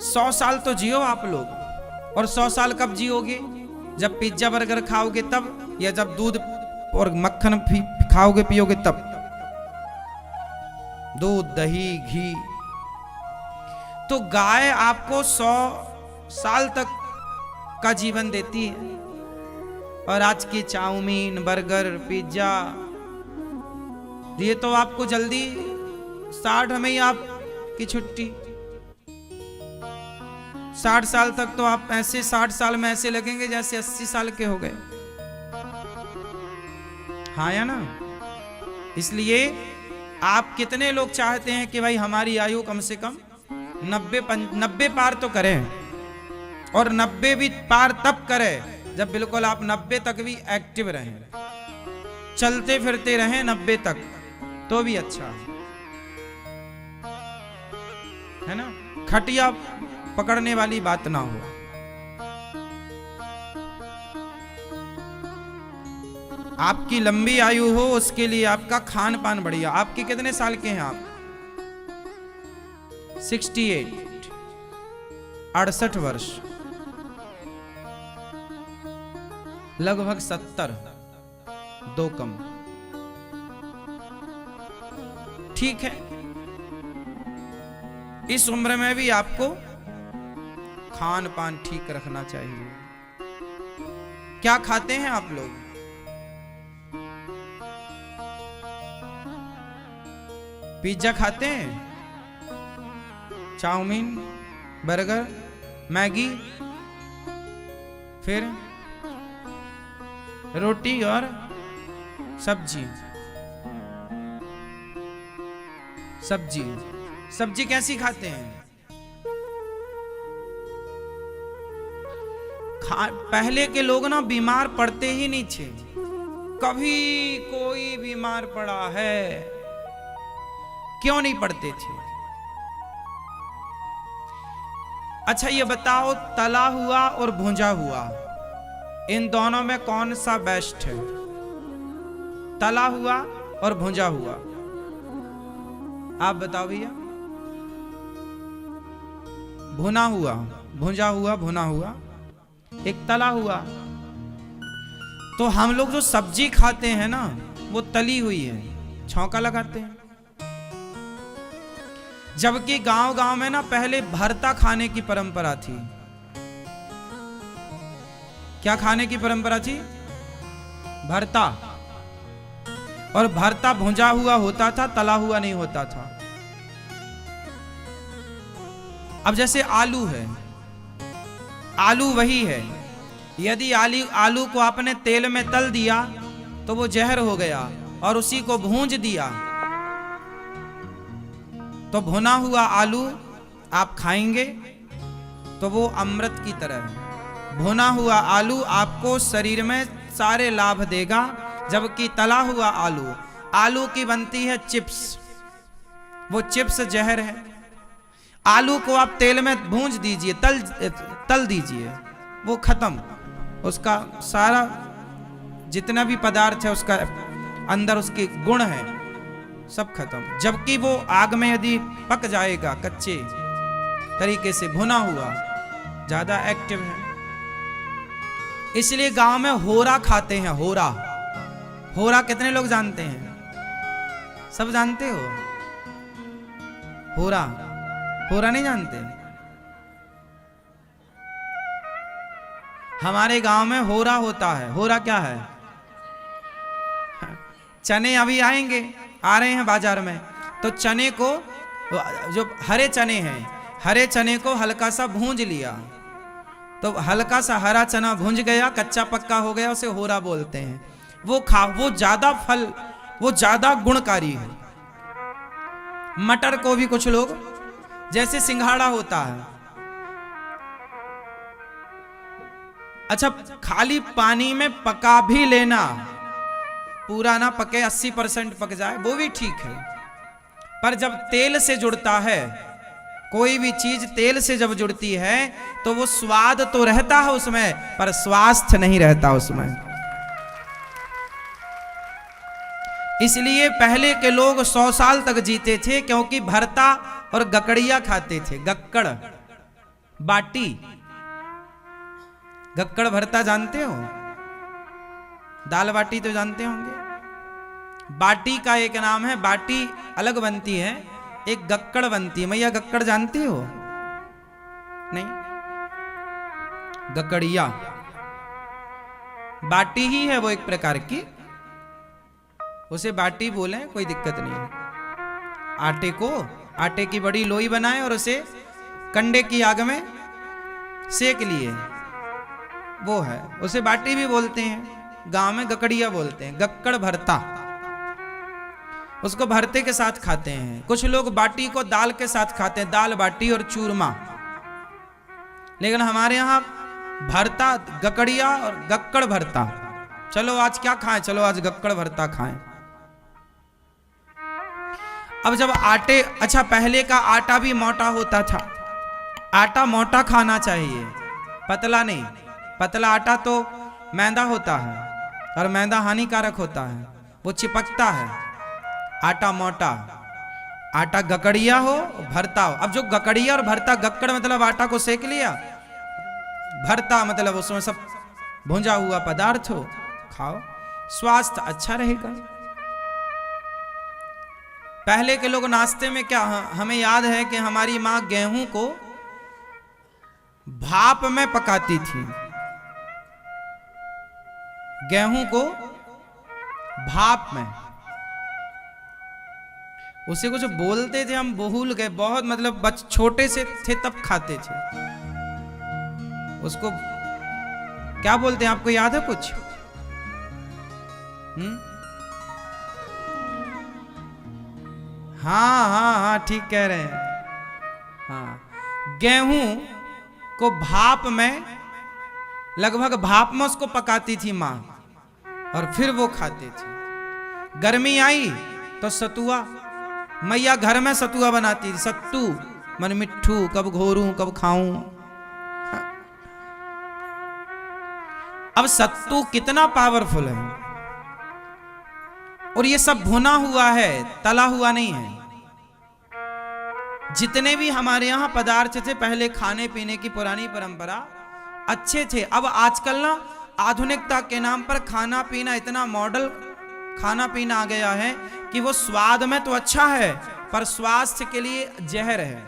100 साल तो जियो आप लोग। और 100 साल कब जियोगे? जब पिज्जा बर्गर खाओगे तब, या जब दूध और मक्खन खाओगे पियोगे तब। दूध दही घी। तो गाय आपको 100 साल तक का जीवन देती है, और आज की चाउमीन बर्गर पिज्जा ये तो आपको जल्दी 60 में ही आपकी छुट्टी। 60 साल तक तो आप ऐसे 60 साल में ऐसे लगेंगे जैसे 80 साल के हो गए। हाँ या ना? इसलिए आप कितने लोग चाहते हैं कि भाई हमारी आयु कम से कम 90 पार तो करें, और 90 भी पार तब करें जब बिल्कुल आप 90 तक भी एक्टिव रहें, चलते फिरते रहें 90 तक, तो भी अच्छा है ना। खटिया पकड़ने वाली बात ना हो। आपकी लंबी आयु हो उसके लिए आपका खान पान बढ़िया। आपके कितने साल के हैं आप? 68, 68 वर्ष, लगभग 70, 2 कम। ठीक है, इस उम्र में भी आपको खान पान ठीक रखना चाहिए। क्या खाते हैं आप लोग? पिज्जा खाते हैं, चाउमीन बर्गर मैगी, फिर रोटी और सब्जी। सब्जी सब्जी कैसी खाते हैं? पहले के लोग ना बीमार पड़ते ही नहीं थे। कभी कोई बीमार पड़ा है? क्यों नहीं पड़ते थे? अच्छा ये बताओ, तला हुआ और भुंजा हुआ, इन दोनों में कौन सा बेस्ट है? तला हुआ और भुंजा हुआ, आप बताओ भैया। भुना हुआ, भुंजा हुआ, भुना हुआ, एक तला हुआ। तो हम लोग जो सब्जी खाते हैं ना, वो तली हुई है, छौंका लगाते हैं। जबकि गांव गांव में ना पहले भरता खाने की परंपरा थी। क्या खाने की परंपरा थी? भरता। और भरता भुंजा हुआ होता था, तला हुआ नहीं होता था। अब जैसे आलू है, आलू वही है। यदि आलू को आपने तेल में तल दिया तो वो जहर हो गया, और उसी को भूंज दिया तो भुना हुआ आलू आप खाएंगे तो वो अमृत की तरह है। भुना हुआ आलू आपको शरीर में सारे लाभ देगा, जबकि तला हुआ आलू की बनती है चिप्स, वो चिप्स जहर है। आलू को आप तेल में भूंज दीजिए, तल दीजिए, वो खत्म, उसका सारा जितना भी पदार्थ है उसका अंदर उसके गुण है सब खत्म। जबकि वो आग में यदि पक जाएगा कच्चे तरीके से, भुना हुआ ज्यादा एक्टिव है। इसलिए गांव में होरा खाते हैं। होरा, होरा कितने लोग जानते हैं? सब जानते हो? होरा, होरा नहीं जानते? हमारे गांव में होरा होता है। होरा क्या है? चने अभी आएंगे, आ रहे हैं बाजार में, तो चने को, जो हरे चने हैं, हरे चने को हल्का सा भूंज लिया, तो हल्का सा हरा चना भूंज गया, कच्चा पक्का हो गया, उसे होरा बोलते हैं। वो ज्यादा फल, वो ज्यादा गुणकारी है। मटर को भी कुछ लोग, जैसे सिंघाड़ा होता है, अच्छा खाली पानी में पका भी लेना, पूरा ना पके, 80% पक जाए, वो भी ठीक है। पर जब तेल से जुड़ता है, कोई भी चीज तेल से जब जुड़ती है तो वो स्वाद तो रहता है उसमें, पर स्वास्थ्य नहीं रहता उसमें। इसलिए पहले के लोग 100 साल तक जीते थे, क्योंकि भरता और गकड़िया खाते थे। गक्कड़, बाटी, गक्कड़ भरता जानते हो? दाल बाटी तो जानते होंगे। बाटी का एक नाम है, बाटी अलग बनती है, एक गक्कड़ बनती है। मैया गक्कड़ जानती हो? नहीं, गक्कड़िया बाटी ही है वो एक प्रकार की, उसे बाटी बोले, कोई दिक्कत नहीं है। आटे की बड़ी लोई बनाए और उसे कंडे की आग में सेक लिए, वो है, उसे बाटी भी बोलते हैं। गांव में गकड़िया बोलते हैं। गक्कड़ भरता, उसको भरते के साथ खाते हैं। कुछ लोग बाटी को दाल के साथ खाते हैं, दाल बाटी और चूरमा। लेकिन हमारे यहां भरता, गकड़िया और गक्कड़ भरता। चलो आज क्या खाएं? चलो आज गक्कड़ भरता खाएं। अब जब आटे, अच्छा पहले का आटा भी मोटा होता था। आटा मोटा खाना चाहिए, पतला नहीं। पतला आटा तो मैदा होता है और मैदा हानिकारक होता है, वो चिपकता है। आटा मोटा, आटा गकड़िया हो, भरता हो। अब जो गकड़िया और भरता, गक्कड़ मतलब आटा को सेक लिया, भरता मतलब उसमें सब भुंजा हुआ पदार्थ हो, खाओ, स्वास्थ्य अच्छा रहेगा। पहले के लोग नाश्ते में क्या, हमें याद है कि हमारी मां गेहूं को भाप में पकाती थी। गेहूं को भाप में, उसे कुछ बोलते थे, हम भूल गए, बहुत मतलब छोटे से थे तब खाते थे उसको। क्या बोलते हैं, आपको याद है कुछ? हाँ, ठीक कह रहे हैं। हाँ, गेहूं को भाप में, लगभग भाप में उसको पकाती थी मां और फिर वो खाते थे। गर्मी आई तो सतुआ, मैया घर में सतुआ बनाती थी। सत्तू मन मिट्ठू, कब घोरूं कब खाऊं। अब सत्तू कितना पावरफुल है, और ये सब भुना हुआ है, तला हुआ नहीं है। जितने भी हमारे यहां पदार्थ थे पहले, खाने पीने की पुरानी परंपरा अच्छे थे। अब आजकल ना आधुनिकता के नाम पर खाना पीना, इतना मॉडल खाना पीना आ गया है कि वो स्वाद में तो अच्छा है पर स्वास्थ्य के लिए जहर है।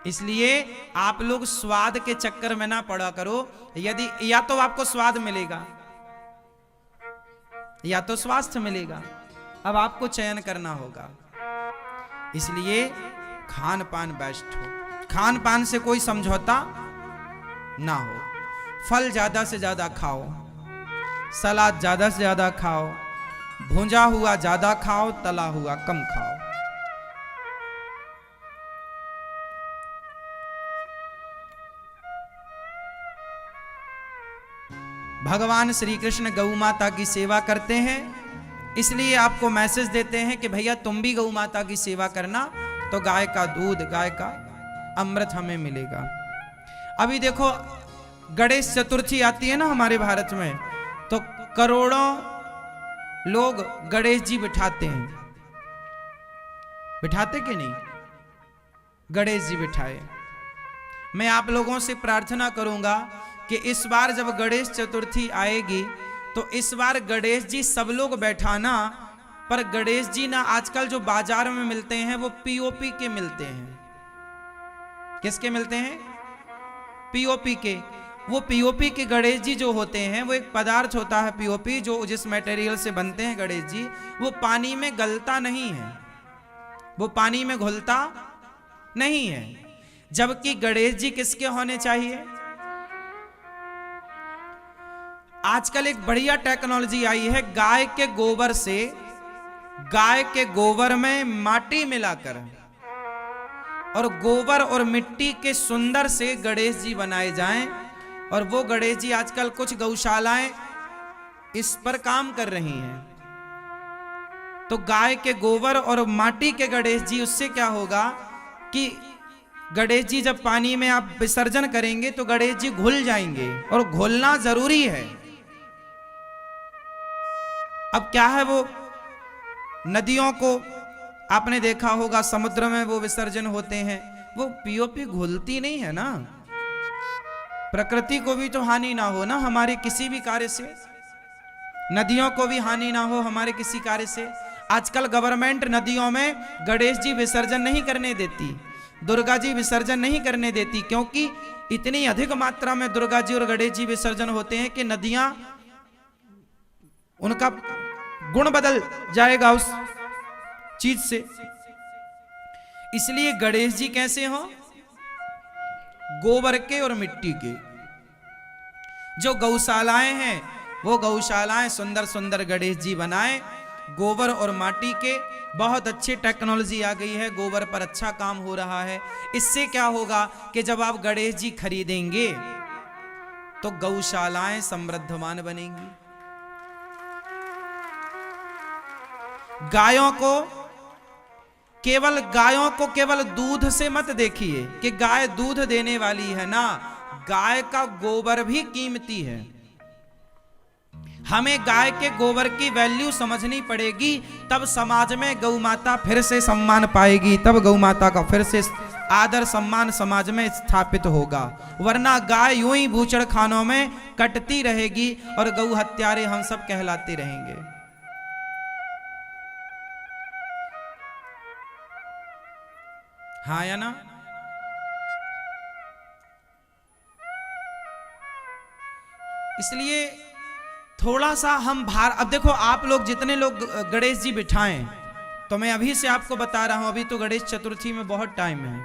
इसलिए आप लोग स्वाद के चक्कर में ना पड़ा करो। यदि या तो आपको स्वाद मिलेगा या तो स्वास्थ्य मिलेगा, अब आपको चयन करना होगा। इसलिए खान पान बेस्ट हो, खान पान से कोई समझौता ना हो। फल ज्यादा से ज्यादा खाओ, सलाद ज्यादा से ज्यादा खाओ, भुंजा हुआ ज्यादा खाओ, तला हुआ कम खाओ। भगवान श्री कृष्ण गौ माता की सेवा करते हैं, इसलिए आपको मैसेज देते हैं कि भैया तुम भी गौ माता की सेवा करना, तो गाय का दूध, गाय का अमृत हमें मिलेगा। अभी देखो गणेश चतुर्थी आती है ना हमारे भारत में, तो करोड़ों लोग गणेश जी बिठाते हैं। बिठाते कि नहीं? गणेश जी बिठाए। मैं आप लोगों से प्रार्थना करूंगा कि इस बार जब गणेश चतुर्थी आएगी तो इस बार गणेश जी सब लोग बैठाना, पर गणेश जी ना आजकल जो बाजार में मिलते हैं वो पीओपी के मिलते हैं। किसके मिलते हैं? पीओपी के। वो पीओपी के गणेश जी जो होते हैं, वो एक पदार्थ होता है पीओपी, जो जिस मटेरियल से बनते हैं गणेश जी, वो पानी में गलता नहीं है, वो पानी में घुलता नहीं है। जबकि गणेश जी किसके होने चाहिए? आजकल एक बढ़िया टेक्नोलॉजी आई है, गाय के गोबर से, गाय के गोबर में माटी मिलाकर और गोबर और मिट्टी के सुंदर से गणेश जी बनाए जाएं। और वो गणेश जी आजकल कुछ गौशालाएं इस पर काम कर रही हैं। तो गाय के गोबर और माटी के गणेश जी, उससे क्या होगा कि गणेश जी जब पानी में आप विसर्जन करेंगे तो गणेश जी घुल जाएंगे, और घुलना जरूरी है। अब क्या है, वो नदियों को आपने देखा होगा समुद्र में वो विसर्जन होते हैं, वो पीओपी घुलती नहीं है ना। प्रकृति को भी तो हानि ना हो ना हमारे किसी भी कार्य से, नदियों को भी हानि ना हो हमारे किसी कार्य से। आजकल गवर्नमेंट नदियों में गणेश जी विसर्जन नहीं करने देती, दुर्गा जी विसर्जन नहीं करने देती, क्योंकि इतनी अधिक मात्रा में दुर्गा जी और गणेश जी विसर्जन होते हैं कि नदियां, उनका गुण बदल जाएगा उस चीज से। इसलिए गणेश जी कैसे हो? गोबर के और मिट्टी के। जो गौशालाएं हैं वो गौशालाएं सुंदर सुंदर गणेश जी बनाए, गोबर और माटी के। बहुत अच्छी टेक्नोलॉजी आ गई है, गोबर पर अच्छा काम हो रहा है। इससे क्या होगा कि जब आप गणेश जी खरीदेंगे तो गौशालाएं समृद्धवान बनेंगी। गायों को केवल दूध से मत देखिए कि गाय दूध देने वाली है ना, गाय का गोबर भी कीमती है। हमें गाय के गोबर की वैल्यू समझनी पड़ेगी, तब समाज में गौ माता फिर से सम्मान पाएगी, तब गौ माता का फिर से आदर सम्मान समाज में स्थापित होगा। वरना गाय यूं ही बूचड़ खानों में कटती रहेगी और गौ हत्यारे हम सब कहलाते रहेंगे। हाँ या ना? इसलिए थोड़ा सा हम अब देखो, आप लोग जितने लोग गणेश जी बिठाएं, तो मैं अभी से आपको बता रहा हूं, अभी तो गणेश चतुर्थी में बहुत टाइम है,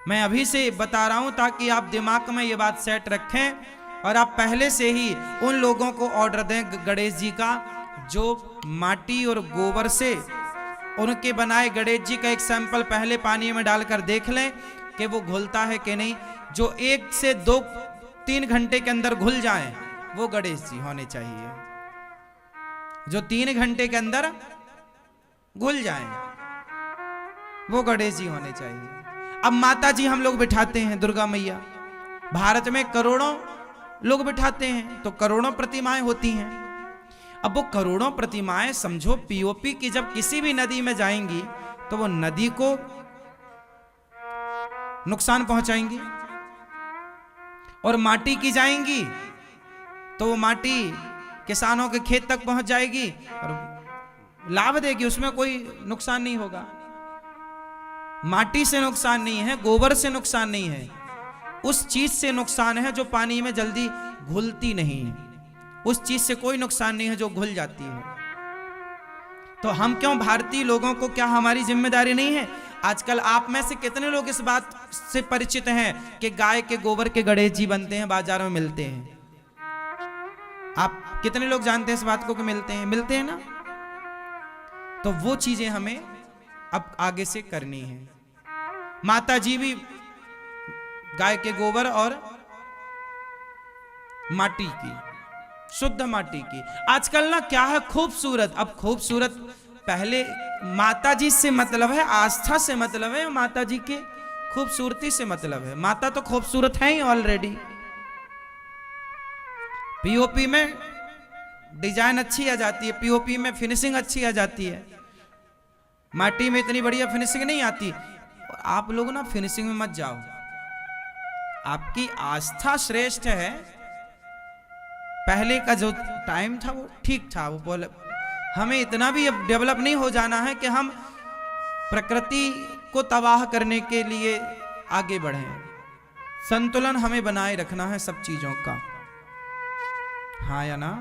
मैं अभी से बता रहा हूं ताकि आप दिमाग में ये बात सेट रखें और आप पहले से ही उन लोगों को ऑर्डर दें गणेश जी का जो माटी और गोबर से उनके बनाए गणेश जी का एक सैंपल पहले पानी में डालकर देख लें कि वो घुलता है कि नहीं। जो 1 से 2-3 घंटे के अंदर घुल जाएं वो गणेश जी होने चाहिए, जो 3 घंटे के अंदर घुल जाएं वो गणेश जी होने चाहिए। अब माता जी हम लोग बिठाते हैं, दुर्गा मैया, भारत में करोड़ों लोग बिठाते हैं तो करोड़ों प्रतिमाएं होती हैं। अब वो करोड़ों प्रतिमाएं समझो पीओपी की जब किसी भी नदी में जाएंगी तो वो नदी को नुकसान पहुंचाएंगी, और माटी की जाएंगी तो वो माटी किसानों के खेत तक पहुंच जाएगी और लाभ देगी, उसमें कोई नुकसान नहीं होगा। माटी से नुकसान नहीं है, गोबर से नुकसान नहीं है, उस चीज से नुकसान है जो पानी में जल्दी घुलती नहीं है, उस चीज से कोई नुकसान नहीं है जो घुल जाती है। तो हम क्यों, भारतीय लोगों को क्या हमारी जिम्मेदारी नहीं है? आजकल आप में से कितने लोग इस बात से परिचित हैं कि गाय के गोबर के गणेश जी बनते हैं, बाजार में मिलते हैं? आप कितने लोग जानते हैं इस बात को कि मिलते हैं ना? तो वो चीजें हमें अब आगे से करनी है। माता जी भी गाय के गोबर और माटी की, शुद्ध माटी की। आजकल ना क्या है, खूबसूरत, अब खूबसूरत, पहले माता जी से मतलब है, आस्था से मतलब है, माता जी के खूबसूरती से मतलब है। माता तो खूबसूरत है ही ऑलरेडी। पीओपी में डिजाइन अच्छी आ जाती है, पीओपी में फिनिशिंग अच्छी आ जाती है, माटी में इतनी बढ़िया फिनिशिंग नहीं आती। और आप लोग ना फिनिशिंग में मत जाओ, आपकी आस्था श्रेष्ठ है। पहले का जो टाइम था वो ठीक था, वो बोले हमें इतना भी अब डेवलप नहीं हो जाना है कि हम प्रकृति को तबाह करने के लिए आगे बढ़ें। संतुलन हमें बनाए रखना है सब चीजों का, हाँ या ना?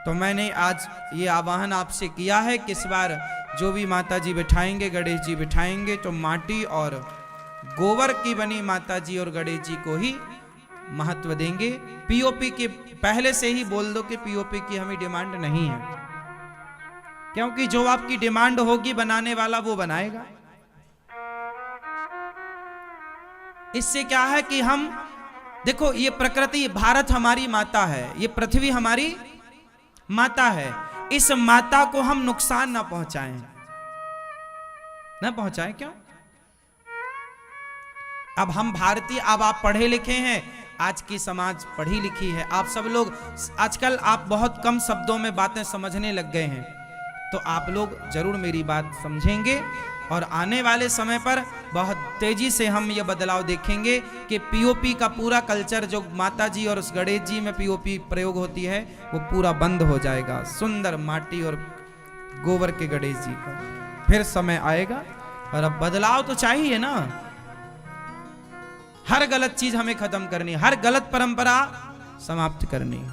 तो मैंने आज ये आह्वान आपसे किया है कि इस बार जो भी माता जी बिठाएंगे, गणेश जी बिठाएंगे, तो माटी और गोबर की बनी माता जी और गणेश जी को ही महत्व देंगे। पीओपी के पहले से ही बोल दो कि पीओपी की हमें डिमांड नहीं है, क्योंकि जो आपकी डिमांड होगी बनाने वाला वो बनाएगा। इससे क्या है कि हम देखो, ये प्रकृति, भारत हमारी माता है, ये पृथ्वी हमारी माता है, इस माता को हम नुकसान ना पहुंचाएं, ना पहुंचाएं। क्यों? अब हम भारतीय, अब आप पढ़े लिखे हैं, आज की समाज पढ़ी लिखी है, आप सब लोग आजकल आप बहुत कम शब्दों में बातें समझने लग गए हैं। तो आप लोग जरूर मेरी बात समझेंगे और आने वाले समय पर बहुत तेजी से हम ये बदलाव देखेंगे कि पीओपी का पूरा कल्चर जो माता जी और उस गणेश जी में पीओपी प्रयोग होती है वो पूरा बंद हो जाएगा। सुंदर माटी और गोबर के गणेश जी का फिर समय आएगा। और अब बदलाव तो चाहिए ना, हर गलत चीज हमें खत्म करनी, हर गलत परंपरा समाप्त करनी।